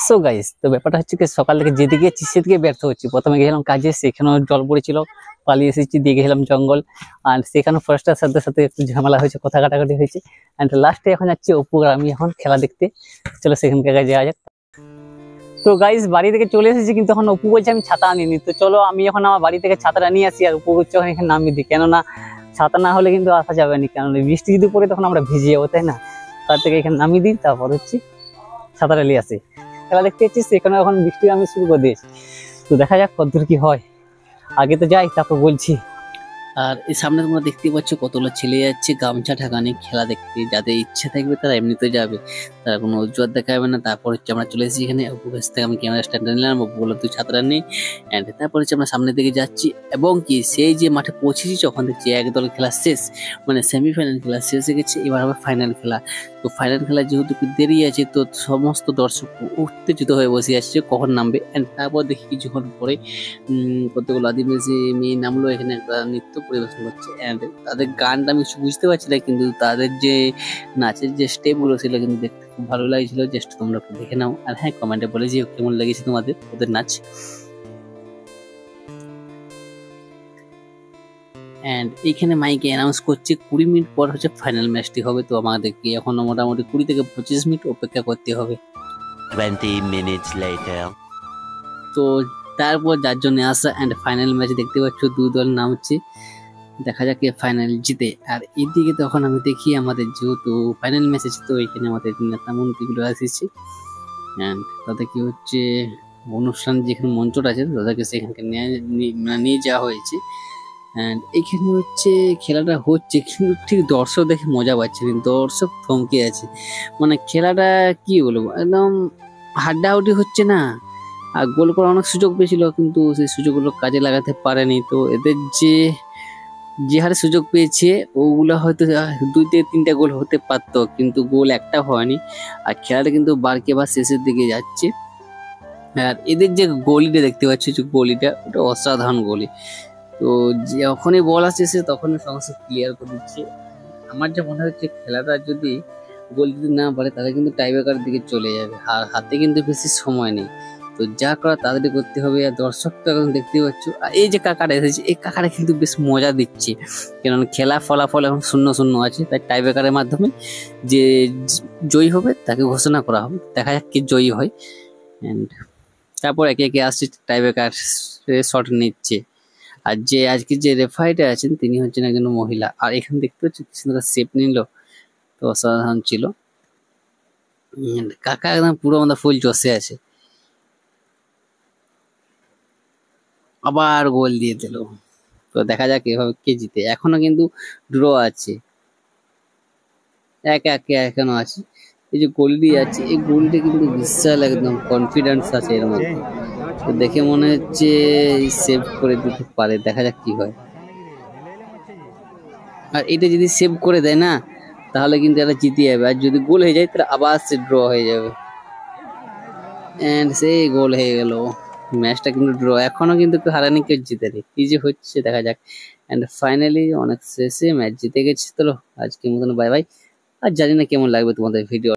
So guys, তো ব্যাপারটা হচ্ছে কি, সকাল থেকে যেদিকে গেছি সেদিকে ব্যর্থ হচ্ছি। প্রথমে গেছিলাম কাজে, সেখানেও জল পড়েছিল, পালিয়ে এসেছি। দিয়ে গেছিলাম জঙ্গল, আর সেখানে ফরেস্টের সাথে সাথে একটু ঝামেলা হয়েছে, কথা কাটাকাটি হয়েছে। অ্যান্ড লাস্টে এখন যাচ্ছি অপু আর আমি এখন খেলা দেখতে। চলো সেখানকে যাওয়া যাক। তো গাইস, বাড়ি থেকে চলে এসেছি, কিন্তু এখন অপু বলছে আমি ছাতা আনিনি। তো চলো আমি এখন আমার বাড়ি থেকে ছাতাটা নিয়ে আসি, আর অপু বলছে ওখানে এখানে নামিয়ে দিই, কেননা ছাতা না হলে কিন্তু আসা যাবে না, কারণ বৃষ্টি যদি পড়ে তখন আমরা ভিজে যাবো, তাই না? তার থেকে এখানে নামিয়ে দিই, তারপর হচ্ছে ছাতাটা নিয়ে আসি। খেলা দেখতে এসেছি, সেখানে এখন বৃষ্টি আমি শুরু করে দিয়েছি। তো দেখা যাক কতদূর কি হয়, আগে তো যাই তারপর বলছি। আর এই সামনে তোমরা দেখতে পাচ্ছ কতগুলো ছেলে যাচ্ছে গামছা ঢাকা নিয়ে খেলা দেখতে। যাদের ইচ্ছে থাকবে তারা এমনিতে যাবে, তারা কোনো অজুহাত দেখাবে না। তারপর হচ্ছে আমরা চলে এসেছি এখানে। অপুর কাছ থেকে আমি ক্যামেরা স্ট্যান্ড নিলাম, অপু বললো তুই ছাত্রা নেই। অ্যান্ড তারপর হচ্ছে আমরা সামনের দিকে যাচ্ছি, এবং কি সেই যে মাঠে পৌঁছেছি যখন দেখছি একদল খেলা শেষ, মানে সেমিফাইনাল খেলা শেষ হয়ে গেছে, এবার হবে ফাইনাল খেলা। তো ফাইনাল খেলা যেহেতু একটু দেরি আছে, তো সমস্ত দর্শক উত্তেজিত হয়ে বসে আসছে কখন নামবে। অ্যান্ড তারপর দেখি কিছুক্ষণ পরে কতগুলো আদিবাসী মেয়ে নামলো, এখানে একটা নৃত্য পরিবেশন করছে। অ্যান্ড তাদের গানটা আমি কিছু বুঝতে পারছি না, কিন্তু তাদের যে নাচের যে স্টেপগুলো সেগুলো কিন্তু দেখতে খুব ভালো লাগছিল। জাস্ট তোমরা একটু দেখে নাও, আর হ্যাঁ কমেন্টে বলে যে কেমন লেগেছে তোমাদের ওদের নাচ। অ্যান্ড এইখানে মাইকে অ্যানাউন্স করছে 20 মিনিট পর হচ্ছে ফাইনাল ম্যাচটি হবে। তো আমাদেরকে এখন মোটামুটি 20 থেকে 25 মিনিট অপেক্ষা করতে হবে। 20 minutes later. তো তারপর যার জন্য আসা, অ্যান্ড ফাইনাল ম্যাচ দেখতে পাচ্ছ দুই দল নামছে, দেখা যাক কে ফাইনাল জিতে। আর এদিকে তখন আমি দেখি আমাদের যেহেতু ফাইনাল ম্যাচ আছে, তো এখানে আমাদের নেতা মন্ত্রীগুলো এসেছে, অ্যান্ড তাদেরকে হচ্ছে অনুষ্ঠান যেখানে মঞ্চটা আছে তাদেরকে সেখানকে নিয়ে যাওয়া হয়েছে। অ্যান্ড এখানে হচ্ছে খেলাটা হচ্ছে, কিন্তু ঠিক দর্শক দেখে মজা পাচ্ছে না, দর্শক থমকে আছে। মানে খেলাটা কি বলবো, একদম হাড্ডাহাড্ডি হচ্ছে না। আর গোল করার অনেক সুযোগ পেয়েছিল, কিন্তু সেই সুযোগগুলো কাজে লাগাতে পারেনি। তো এদের যে হারে সুযোগ পেয়েছে ওগুলো হয়তো 2 থেকে 3টা গোল হতে পারতো, কিন্তু গোল একটা হয়নি। আর খেলাটা কিন্তু বারকে বার শেষের দিকে যাচ্ছে। আর এদের যে গলিটা দেখতে পাচ্ছি, যে গলিটা ওটা অসাধারণ গলি। তো যখনই বল আসছে তখনই সমস্যা ক্লিয়ার করে দিচ্ছে। আমার যা মনে হচ্ছে খেলাটা যদি গোল যদি না পারে তাহলে কিন্তু টাইব্রেকারের দিকে চলে যাবে, আর হাতে কিন্তু বেশি সময় নেই। তো যা করা তাড়াতাড়ি করতে হবে। আর দর্শক তো এখন দেখতে পাচ্ছ, আর এই যে কাকাটা এসেছে, এই কাকাটা কিন্তু বেশ মজা দিচ্ছে, কেননা খেলা ফলাফল এখন 0-0 আছে। তাই টাইব্রেকারের মাধ্যমে যে জয়ী হবে তাকে ঘোষণা করা হবে, দেখা যাক কে জয়ী হয়। অ্যান্ড তারপর একে একে আসছে, টাইব্রেকার শট নিচ্ছে। আর যে আজকে যে রেফারিটা আছেন তিনি হচ্ছেন একজন মহিলা। আর এখানে দেখতে পাচ্ছি কি সুন্দর শেপ নিল, তো অসাধারণ ছিল। কাকা একদম পুরো আমাদের ফুল জোশে আছে, আবার গোল দিয়ে দিল। তো দেখা যাক এভাবে কে জিতে। এখনো কিন্তু ড্র আছে, 1-1 এখনো আছে। এই যে গোলটি আছে, এই গোলটি কিন্তু বিশাল একদম কনফিডেন্স আছে এর মধ্যে। তো দেখে মনে হচ্ছে সেভ করে দিতে পারে, দেখা যাক কি হয়। আর এটা যদি সেভ করে দেয় না, তাহলে কিন্তু এটা জিতে যাবে। আর যদি গোল হয়ে যায় তাহলে আবার সে ড্র হয়ে যাবে। এন্ড সেই গোল হয়ে গেল, ম্যাচটা কিন্তু ড্র। এখনো কিন্তু কেউ হারানি, কেউ জিতেনি, কি যে হচ্ছে দেখা যাক। এন্ড ফাইনালি অনেক শেষে ম্যাচ জিতে গেছে। চলো আজকের মতন বাই বাই। আর জানি না কেমন লাগবে তোমাদের ভিডিও।